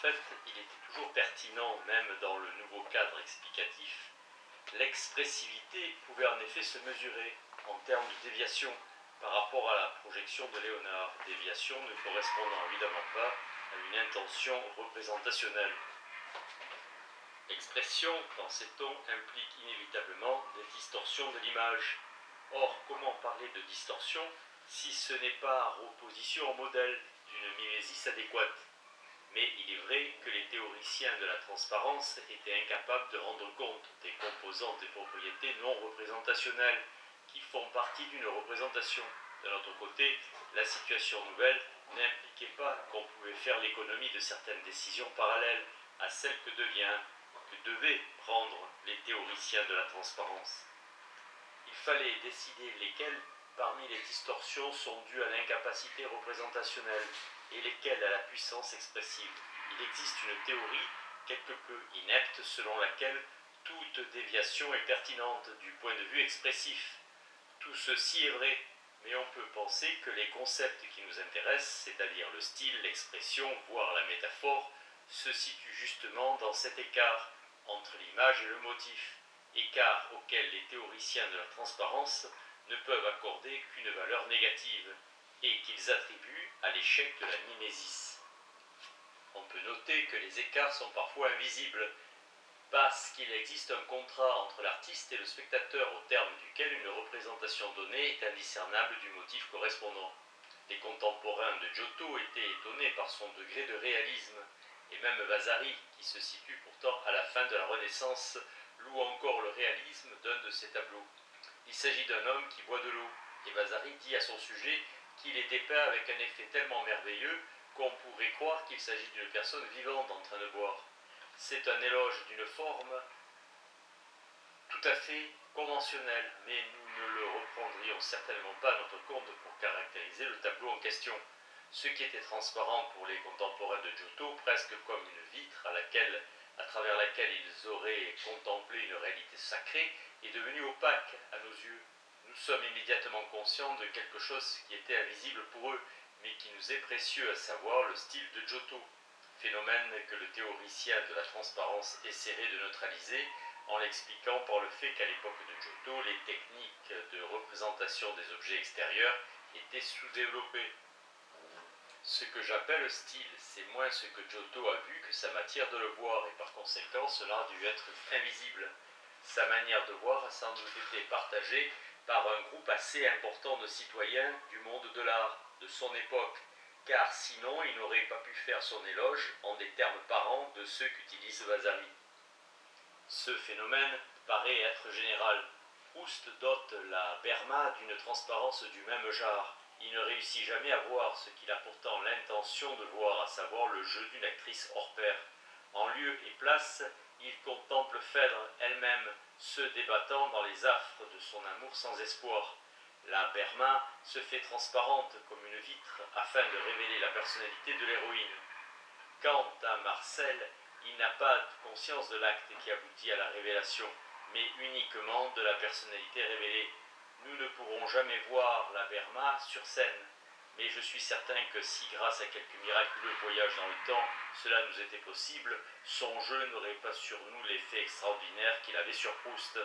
fait, il était toujours pertinent, même dans le nouveau cadre explicatif. L'expressivité pouvait en effet se mesurer en termes de déviation par rapport à la projection de Léonard, déviation ne correspondant évidemment pas à une intention représentationnelle. L'expression, pensait-on, implique inévitablement des distorsions de l'image. Or, comment parler de distorsion si ce n'est pas opposition au modèle d'une mimésis adéquate? Mais il est vrai que les théoriciens de la transparence étaient incapables de rendre compte des composantes et propriétés non représentationnelles qui font partie d'une représentation. De l'autre côté, la situation nouvelle n'impliquait pas qu'on pouvait faire l'économie de certaines décisions parallèles à celles que devaient prendre les théoriciens de la transparence. Il fallait décider lesquelles parmi les distorsions sont dues à l'incapacité représentationnelle et lesquelles à la puissance expressive. Il existe une théorie quelque peu inepte selon laquelle toute déviation est pertinente du point de vue expressif. Tout ceci est vrai, mais on peut penser que les concepts qui nous intéressent, c'est-à-dire le style, l'expression, voire la métaphore, se situent justement dans cet écart entre l'image et le motif, écart auquel les théoriciens de la transparence ne peuvent accorder qu'une valeur négative, et qu'ils attribuent à l'échec de la mimésis. On peut noter que les écarts sont parfois invisibles, parce qu'il existe un contrat entre l'artiste et le spectateur au terme duquel une représentation donnée est indiscernable du motif correspondant. Les contemporains de Giotto étaient étonnés par son degré de réalisme, et même Vasari, qui se situe pourtant à la fin de la Renaissance, loue encore le réalisme d'un de ses tableaux. Il s'agit d'un homme qui boit de l'eau, et Vasari dit à son sujet qu'il est dépeint avec un effet tellement merveilleux qu'on pourrait croire qu'il s'agit d'une personne vivante en train de boire. C'est un éloge d'une forme tout à fait conventionnelle, mais nous ne le reprendrions certainement pas à notre compte pour caractériser le tableau en question. Ce qui était transparent pour les contemporains de Giotto, presque comme une vitre à travers laquelle ils auraient contemplé une réalité sacrée, est devenu opaque à nos yeux. Nous sommes immédiatement conscients de quelque chose qui était invisible pour eux, mais qui nous est précieux, à savoir le style de Giotto, phénomène que le théoricien de la transparence essaierait de neutraliser en l'expliquant par le fait qu'à l'époque de Giotto, les techniques de représentation des objets extérieurs étaient sous-développées. Ce que j'appelle style, c'est moins ce que Giotto a vu que sa matière de le voir, et par conséquent cela a dû être invisible. Sa manière de voir a sans doute été partagée par un groupe assez important de citoyens du monde de l'art, de son époque, car sinon il n'aurait pas pu faire son éloge en des termes parents de ceux qu'utilise Vasari. Ce phénomène paraît être général. Proust dote la Berma d'une transparence du même genre. Il ne réussit jamais à voir ce qu'il a pourtant l'intention de voir, à savoir le jeu d'une actrice hors pair. En lieu et place, il contemple Phèdre elle-même, se débattant dans les affres de son amour sans espoir. La Berma se fait transparente comme une vitre afin de révéler la personnalité de l'héroïne. Quant à Marcel, il n'a pas conscience de l'acte qui aboutit à la révélation, mais uniquement de la personnalité révélée. Nous ne pourrons jamais voir la Berma sur scène, mais je suis certain que si, grâce à quelque miraculeux voyage dans le temps, cela nous était possible, son jeu n'aurait pas sur nous l'effet extraordinaire qu'il avait sur Proust.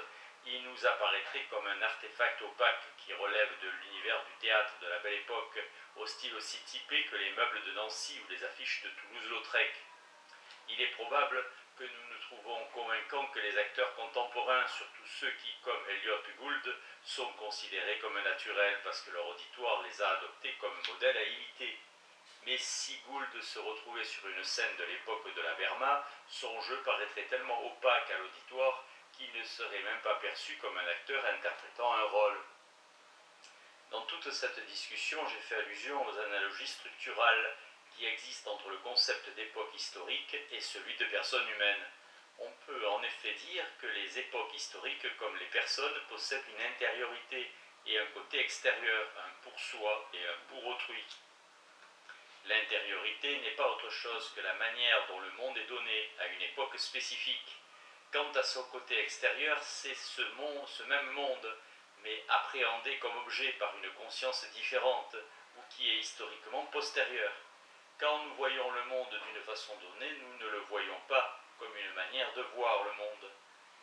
Il nous apparaîtrait comme un artefact opaque qui relève de l'univers du théâtre de la Belle Époque, au style aussi typé que les meubles de Nancy ou les affiches de Toulouse-Lautrec. Il est probable que nous nous trouvons convaincants que les acteurs contemporains, surtout ceux qui, comme Elliott Gould, sont considérés comme naturels parce que leur auditoire les a adoptés comme modèles à imiter. Mais si Gould se retrouvait sur une scène de l'époque de la Berma, son jeu paraîtrait tellement opaque à l'auditoire qu'il ne serait même pas perçu comme un acteur interprétant un rôle. Dans toute cette discussion, j'ai fait allusion aux analogies structurales qui existent entre le concept d'époque historique et celui de personne humaine. On peut en effet dire que les époques historiques, comme les personnes, possèdent une intériorité et un côté extérieur, un pour soi et un pour autrui. L'intériorité n'est pas autre chose que la manière dont le monde est donné à une époque spécifique. Quant à son côté extérieur, c'est ce même monde, mais appréhendé comme objet par une conscience différente ou qui est historiquement postérieure. Quand nous voyons le monde d'une façon donnée, nous ne le voyons pas comme une manière de voir le monde.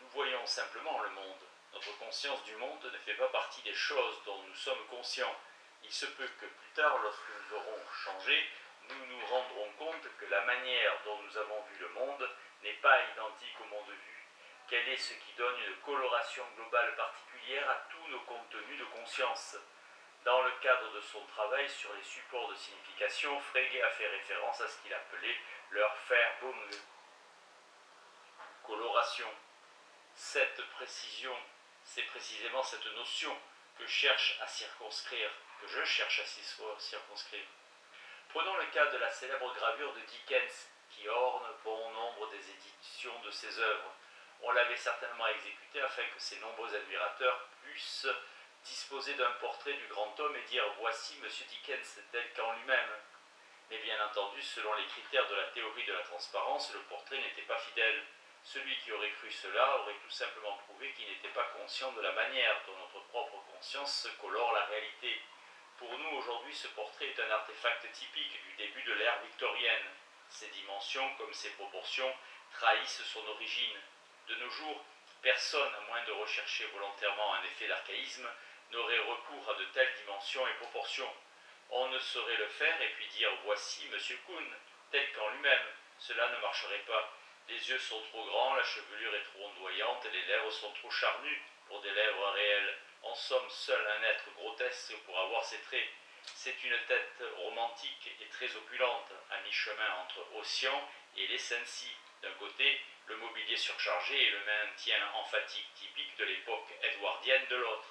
Nous voyons simplement le monde. Notre conscience du monde ne fait pas partie des choses dont nous sommes conscients. Il se peut que plus tard, lorsque nous aurons changé, nous nous rendrons compte que la manière dont nous avons vu le monde n'est pas identique au monde vu. Quel est ce qui donne une coloration globale particulière à tous nos contenus de conscience? Dans le cadre de son travail sur les supports de signification, Frege a fait référence à ce qu'il appelait leur Verbung. Coloration. Cette précision, c'est précisément cette notion que je cherche à circonscrire. Prenons le cas de la célèbre gravure de Dickens qui orne bon nombre des éditions de ses œuvres. On l'avait certainement exécutée afin que ses nombreux admirateurs puissent disposer d'un portrait du grand homme et dire « Voici M. Dickens tel qu'en lui-même ». Mais bien entendu, selon les critères de la théorie de la transparence, le portrait n'était pas fidèle. Celui qui aurait cru cela aurait tout simplement prouvé qu'il n'était pas conscient de la manière dont notre propre conscience colore la réalité. Pour nous, aujourd'hui, ce portrait est un artefact typique du début de l'ère victorienne. Ses dimensions, comme ses proportions, trahissent son origine. De nos jours, personne, à moins de rechercher volontairement un effet d'archaïsme, n'aurait recours à de telles dimensions et proportions. On ne saurait le faire et puis dire « Voici M. Kuhn, tel qu'en lui-même ». Cela ne marcherait pas. Les yeux sont trop grands, la chevelure est trop ondoyante et les lèvres sont trop charnues pour des lèvres réelles. En somme, seul un être grotesque pour avoir ces traits. C'est une tête romantique et très opulente, à mi-chemin entre Ossian et les Sensi. D'un côté, le mobilier surchargé et le maintien emphatique typique de l'époque édouardienne de l'autre.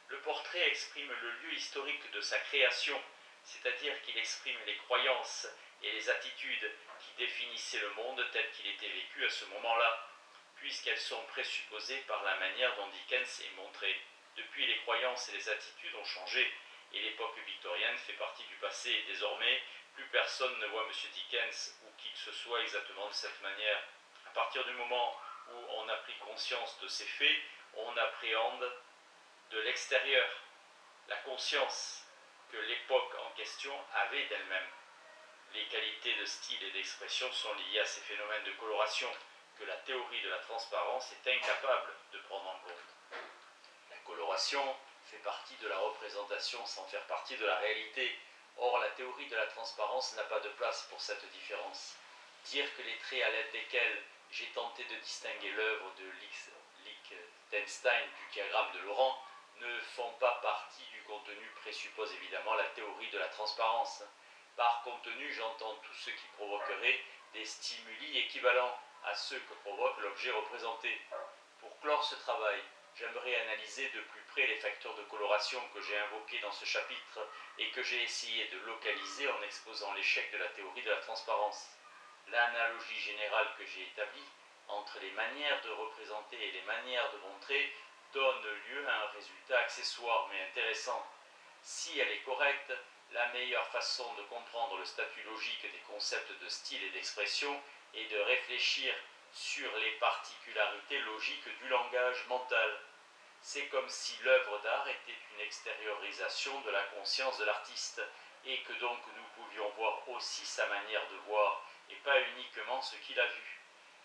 Le portrait exprime le lieu historique de sa création, c'est-à-dire qu'il exprime les croyances et les attitudes qui définissaient le monde tel qu'il était vécu à ce moment-là, puisqu'elles sont présupposées par la manière dont Dickens est montré. Depuis, les croyances et les attitudes ont changé, et l'époque victorienne fait partie du passé. Désormais, plus personne ne voit M. Dickens ou qui que ce soit exactement de cette manière. À partir du moment où on a pris conscience de ces faits, on appréhende de l'extérieur la conscience que l'époque en question avait d'elle-même. Les qualités de style et d'expression sont liées à ces phénomènes de coloration que la théorie de la transparence est incapable de prendre en compte. La coloration fait partie de la représentation sans faire partie de la réalité. Or, la théorie de la transparence n'a pas de place pour cette différence. Dire que les traits à l'aide desquels j'ai tenté de distinguer l'œuvre de Liechtenstein du diagramme de Laurent ne font pas partie du contenu présuppose évidemment la théorie de la transparence. Par contenu, j'entends tout ce qui provoquerait des stimuli équivalents à ceux que provoque l'objet représenté. Pour clore ce travail, j'aimerais analyser de plus près les facteurs de coloration que j'ai invoqués dans ce chapitre et que j'ai essayé de localiser en exposant l'échec de la théorie de la transparence. L'analogie générale que j'ai établie entre les manières de représenter et les manières de montrer donne lieu à un résultat accessoire mais intéressant. Si elle est correcte, la meilleure façon de comprendre le statut logique des concepts de style et d'expression est de réfléchir sur les particularités logiques du langage mental. C'est comme si l'œuvre d'art était une extériorisation de la conscience de l'artiste et que donc nous pouvions voir aussi sa manière de voir et pas uniquement ce qu'il a vu.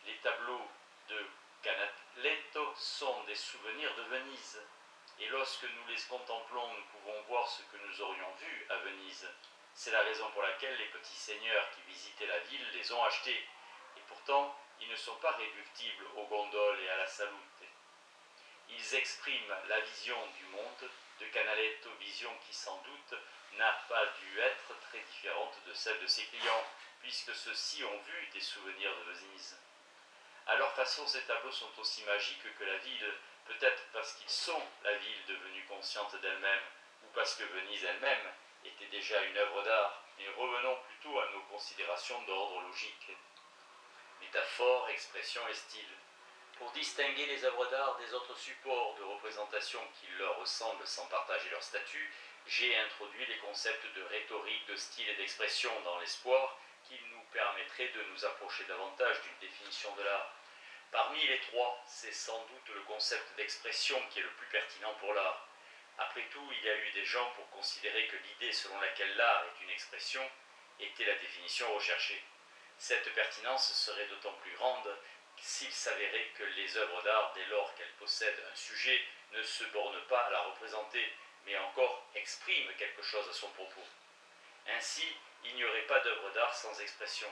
Les tableaux de Canaletto sont des souvenirs de Venise. Et lorsque nous les contemplons, nous pouvons voir ce que nous aurions vu à Venise. C'est la raison pour laquelle les petits seigneurs qui visitaient la ville les ont achetés. Et pourtant, ils ne sont pas réductibles aux gondoles et à la salute. Ils expriment la vision du monde de Canaletto, vision qui sans doute n'a pas dû être très différente de celle de ses clients, puisque ceux-ci ont vu des souvenirs de Venise. À leur façon, ces tableaux sont aussi magiques que la ville, peut-être parce qu'ils sont la ville devenue consciente d'elle-même, ou parce que Venise elle-même était déjà une œuvre d'art. Mais revenons plutôt à nos considérations d'ordre logique. Métaphore, expression et style. Pour distinguer les œuvres d'art des autres supports de représentation qui leur ressemblent sans partager leur statut, j'ai introduit les concepts de rhétorique, de style et d'expression dans l'espoir qu'ils nous permettraient de nous approcher davantage d'une définition de l'art. Parmi les trois, c'est sans doute le concept d'expression qui est le plus pertinent pour l'art. Après tout, il y a eu des gens pour considérer que l'idée selon laquelle l'art est une expression était la définition recherchée. Cette pertinence serait d'autant plus grande s'il s'avérait que les œuvres d'art, dès lors qu'elles possèdent un sujet, ne se bornent pas à la représenter, mais encore expriment quelque chose à son propos. Ainsi, il n'y aurait pas d'œuvre d'art sans expression.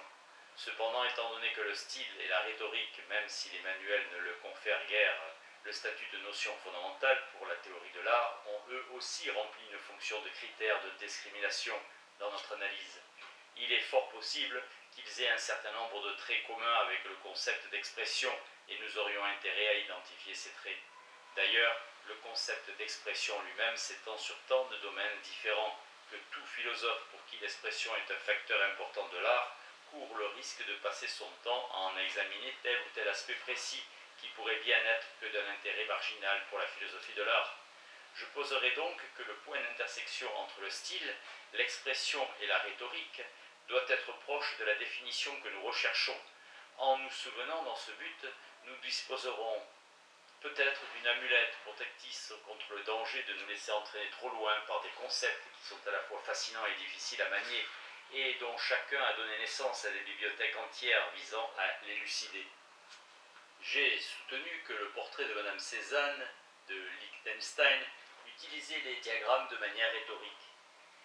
Cependant, étant donné que le style et la rhétorique, même si les manuels ne le confèrent guère le statut de notion fondamentale pour la théorie de l'art, ont eux aussi rempli une fonction de critère de discrimination dans notre analyse. Il est fort possible qu'ils aient un certain nombre de traits communs avec le concept d'expression, et nous aurions intérêt à identifier ces traits. D'ailleurs, le concept d'expression lui-même s'étend sur tant de domaines différents que tout philosophe pour qui l'expression est un facteur important de l'art court le risque de passer son temps à en examiner tel ou tel aspect précis qui pourrait bien n'être que d'un intérêt marginal pour la philosophie de l'art. Je poserai donc que le point d'intersection entre le style, l'expression et la rhétorique doit être proche de la définition que nous recherchons. En nous souvenant dans ce but, nous disposerons peut-être d'une amulette protectrice contre le danger de nous laisser entraîner trop loin par des concepts qui sont à la fois fascinants et difficiles à manier, et dont chacun a donné naissance à des bibliothèques entières visant à l'élucider. J'ai soutenu que le portrait de Madame Cézanne de Liechtenstein utilisait les diagrammes de manière rhétorique.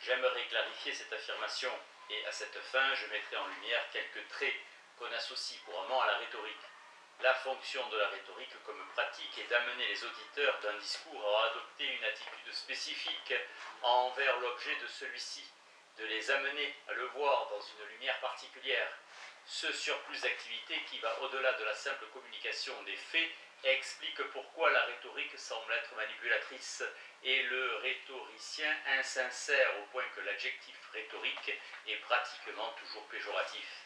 J'aimerais clarifier cette affirmation, et à cette fin, je mettrai en lumière quelques traits qu'on associe couramment à la rhétorique. La fonction de la rhétorique comme pratique est d'amener les auditeurs d'un discours à adopter une attitude spécifique envers l'objet de celui-ci, de les amener à le voir dans une lumière particulière. Ce surplus d'activité qui va au-delà de la simple communication des faits explique pourquoi la rhétorique semble être manipulatrice et le rhétoricien insincère au point que l'adjectif rhétorique est pratiquement toujours péjoratif.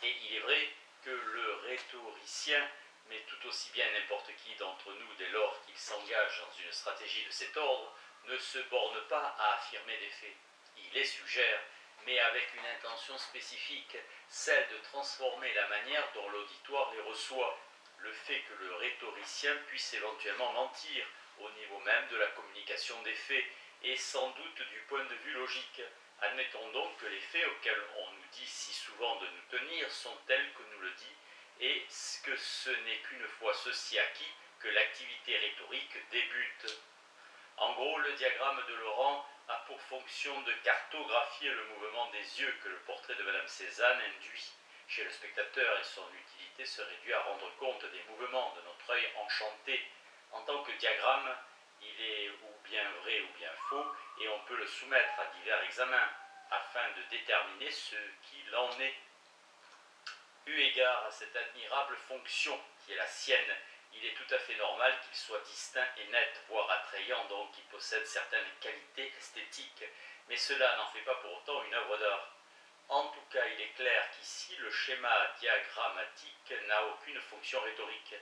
Et il est vrai que le rhétoricien, mais tout aussi bien n'importe qui d'entre nous dès lors qu'il s'engage dans une stratégie de cet ordre, ne se borne pas à affirmer des faits. Il les suggère, mais avec une intention spécifique, celle de transformer la manière dont l'auditoire les reçoit. Le fait que le rhétoricien puisse éventuellement mentir au niveau même de la communication des faits est sans doute du point de vue logique. Admettons donc que les faits auxquels on nous dit si souvent de nous tenir sont tels que nous le dit, et que ce n'est qu'une fois ceci acquis que l'activité rhétorique débute. En gros, le diagramme de Laurent a pour fonction de cartographier le mouvement des yeux que le portrait de Madame Cézanne induit chez le spectateur, et son utilité se réduit à rendre compte des mouvements de notre œil enchanté. En tant que diagramme, il est ou bien vrai ou bien faux, et on peut le soumettre à divers examens afin de déterminer ce qu'il en est. Eu égard à cette admirable fonction qui est la sienne, il est tout à fait normal qu'il soit distinct et net, voire attrayant, donc qu'il possède certaines qualités esthétiques, mais cela n'en fait pas pour autant une œuvre d'art. En tout cas, il est clair qu'ici, le schéma diagrammatique n'a aucune fonction rhétorique.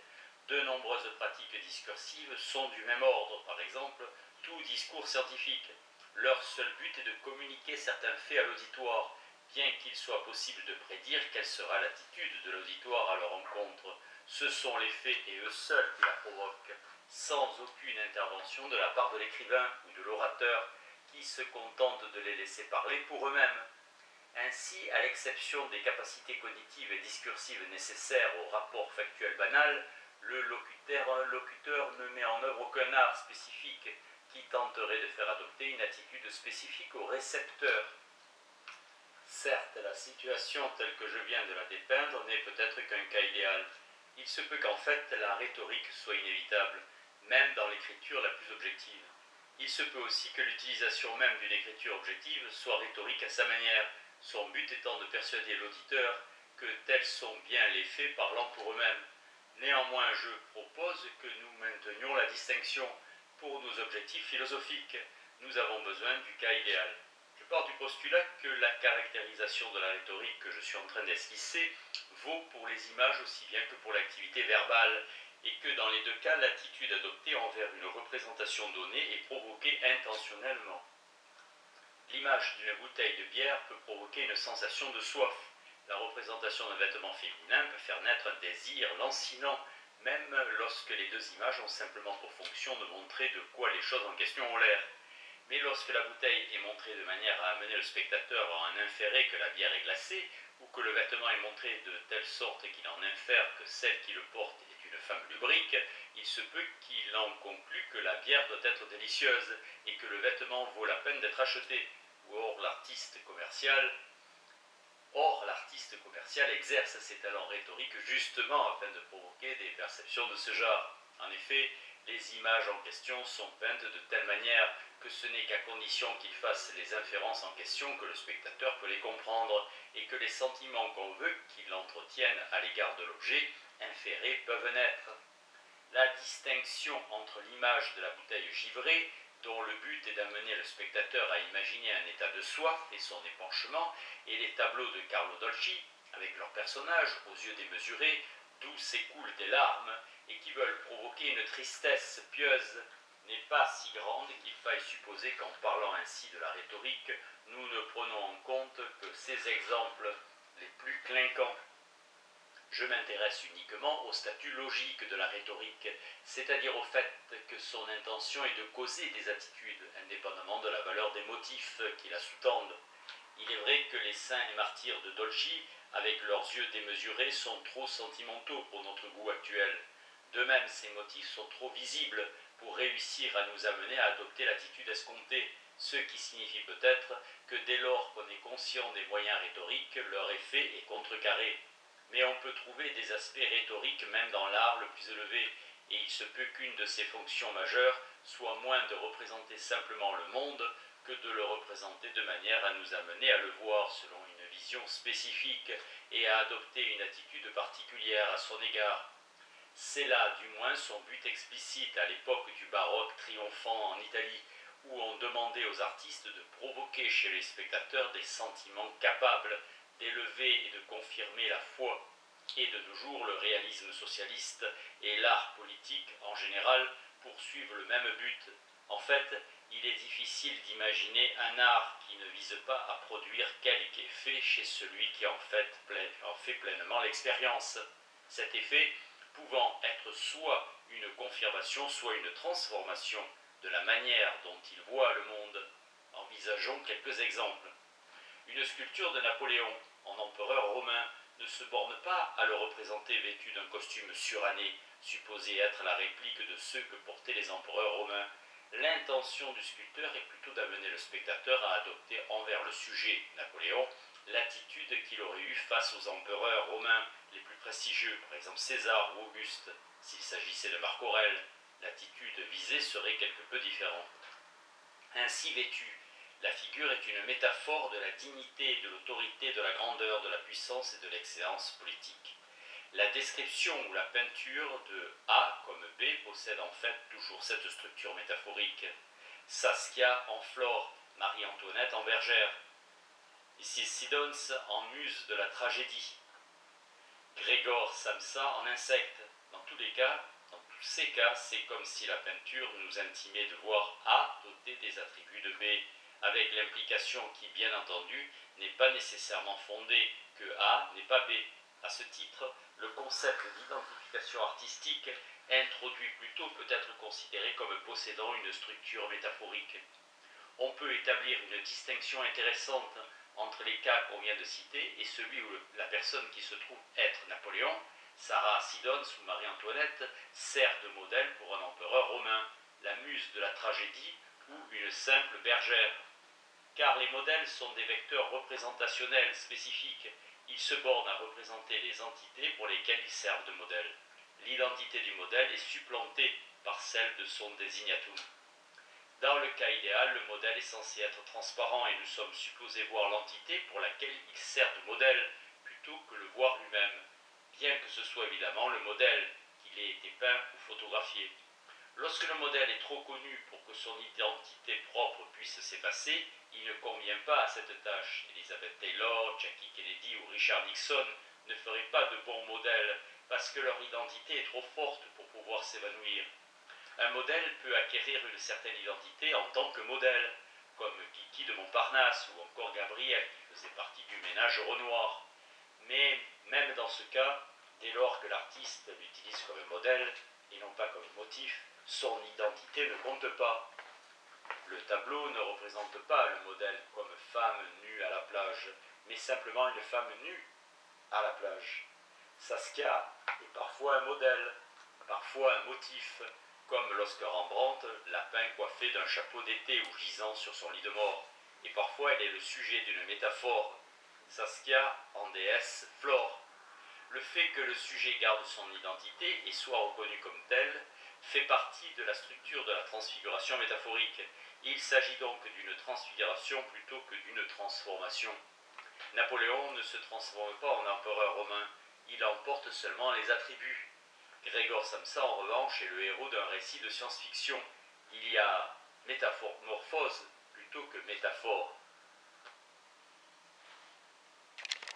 De nombreuses pratiques discursives sont du même ordre, par exemple, tout discours scientifique. Leur seul but est de communiquer certains faits à l'auditoire, bien qu'il soit possible de prédire quelle sera l'attitude de l'auditoire à leur encontre. Ce sont les faits et eux seuls qui la provoquent, sans aucune intervention de la part de l'écrivain ou de l'orateur, qui se contente de les laisser parler pour eux-mêmes. Ainsi, à l'exception des capacités cognitives et discursives nécessaires au rapport factuel banal, le locuteur ne met en œuvre aucun art spécifique qui tenterait de faire adopter une attitude spécifique au récepteur. Certes, la situation telle que je viens de la dépeindre n'est peut-être qu'un cas idéal. Il se peut qu'en fait la rhétorique soit inévitable, même dans l'écriture la plus objective. Il se peut aussi que l'utilisation même d'une écriture objective soit rhétorique à sa manière, son but étant de persuader l'auditeur que tels sont bien les faits parlant pour eux-mêmes. Néanmoins, je propose que nous maintenions la distinction. Pour nos objectifs philosophiques, nous avons besoin du cas idéal. Je pars du postulat que la caractérisation de la rhétorique que je suis en train d'esquisser vaut pour les images aussi bien que pour l'activité verbale, et que dans les deux cas, l'attitude adoptée envers une représentation donnée est provoquée intentionnellement. L'image d'une bouteille de bière peut provoquer une sensation de soif. La représentation d'un vêtement féminin peut faire naître un désir lancinant, même lorsque les deux images ont simplement pour fonction de montrer de quoi les choses en question ont l'air. Mais lorsque la bouteille est montrée de manière à amener le spectateur à en inférer que la bière est glacée, ou que le vêtement est montré de telle sorte qu'il en infère que celle qui le porte est une femme lubrique, il se peut qu'il en conclue que la bière doit être délicieuse et que le vêtement vaut la peine d'être acheté. Or, l'artiste commercial exerce ses talents rhétoriques justement afin de provoquer des perceptions de ce genre. En effet, les images en question sont peintes de telle manière que ce n'est qu'à condition qu'il fasse les inférences en question que le spectateur peut les comprendre et que les sentiments qu'on veut qu'il entretienne à l'égard de l'objet inféré peuvent naître. La distinction entre l'image de la bouteille givrée, dont le but est d'amener le spectateur à imaginer un état de soif et son épanchement, et les tableaux de Carlo Dolci, avec leurs personnages aux yeux démesurés, d'où s'écoulent des larmes, et qui veulent provoquer une tristesse pieuse, n'est pas si grande qu'il faille supposer qu'en parlant ainsi de la rhétorique, nous ne prenons en compte que ces exemples les plus clinquants. Je m'intéresse uniquement au statut logique de la rhétorique, c'est-à-dire au fait que son intention est de causer des attitudes, indépendamment de la valeur des motifs qui la sous-tendent. Il est vrai que les saints et martyrs de Dolci, avec leurs yeux démesurés, sont trop sentimentaux pour notre goût actuel. De même, ces motifs sont trop visibles pour réussir à nous amener à adopter l'attitude escomptée, ce qui signifie peut-être que dès lors qu'on est conscient des moyens rhétoriques, leur effet est contrecarré. Mais on peut trouver des aspects rhétoriques même dans l'art le plus élevé, et il se peut qu'une de ses fonctions majeures soit moins de représenter simplement le monde que de le représenter de manière à nous amener à le voir selon une vision spécifique et à adopter une attitude particulière à son égard. C'est là du moins son but explicite à l'époque du baroque triomphant en Italie, où on demandait aux artistes de provoquer chez les spectateurs des sentiments capables d'élever et de confirmer la foi. Et de nos jours, le réalisme socialiste et l'art politique en général poursuivent le même but. En fait, il est difficile d'imaginer un art qui ne vise pas à produire quelque effet chez celui qui en fait pleinement l'expérience. Cet effet pouvant être soit une confirmation, soit une transformation de la manière dont il voit le monde. Envisageons quelques exemples. Une sculpture de Napoléon, en empereur romain, ne se borne pas à le représenter vêtu d'un costume suranné, supposé être la réplique de ceux que portaient les empereurs romains. L'intention du sculpteur est plutôt d'amener le spectateur à adopter envers le sujet, Napoléon, l'attitude qu'il aurait eue face aux empereurs romains les plus prestigieux, par exemple César ou Auguste. S'il s'agissait de Marc Aurèle, l'attitude visée serait quelque peu différente. Ainsi vêtue, la figure est une métaphore de la dignité, de l'autorité, de la grandeur, de la puissance et de l'excellence politique. La description ou la peinture de A comme B possède en fait toujours cette structure métaphorique. Saskia en flore, Marie-Antoinette en bergère, ici Siddons en muse de la tragédie, Grégor Samsa en insecte. Dans tous ces cas, c'est comme si la peinture nous intimait de voir A doté des attributs de B, avec l'implication qui, bien entendu, n'est pas nécessairement fondée que A n'est pas B. À ce titre, le concept d'identification artistique introduit plutôt peut être considéré comme possédant une structure métaphorique. On peut établir une distinction intéressante entre les cas qu'on vient de citer et celui où la personne qui se trouve être Napoléon, Sarah Siddons ou Marie-Antoinette, sert de modèle pour un empereur romain, la muse de la tragédie ou une simple bergère. Car les modèles sont des vecteurs représentationnels spécifiques. Ils se bornent à représenter les entités pour lesquelles ils servent de modèle. L'identité du modèle est supplantée par celle de son désignatum. Dans le cas idéal, le modèle est censé être transparent et nous sommes supposés voir l'entité pour laquelle il sert de modèle plutôt que le voir lui-même, bien que ce soit évidemment le modèle, qu'il ait été peint ou photographié. Lorsque le modèle est trop connu pour que son identité propre puisse s'effacer, il ne convient pas à cette tâche. Elizabeth Taylor, Jackie Kennedy ou Richard Nixon ne feraient pas de bons modèles parce que leur identité est trop forte pour pouvoir s'évanouir. Un modèle peut acquérir une certaine identité en tant que modèle, comme Kiki de Montparnasse ou encore Gabriel qui faisait partie du ménage Renoir. Mais même dans ce cas, dès lors que l'artiste l'utilise comme modèle et non pas comme motif, son identité ne compte pas. Le tableau ne représente pas le modèle comme femme nue à la plage, mais simplement une femme nue à la plage. Saskia est parfois un modèle, parfois un motif, comme lorsque Rembrandt l'a peint coiffée d'un chapeau d'été ou gisant sur son lit de mort. Et parfois elle est le sujet d'une métaphore. Saskia en déesse Flore. Le fait que le sujet garde son identité et soit reconnu comme tel fait partie de la structure de la transfiguration métaphorique. Il s'agit donc d'une transfiguration plutôt que d'une transformation. Napoléon ne se transforme pas en empereur romain, il emporte seulement les attributs. Grégor Samsa, en revanche, est le héros d'un récit de science-fiction. Il y a métamorphose plutôt que métaphore.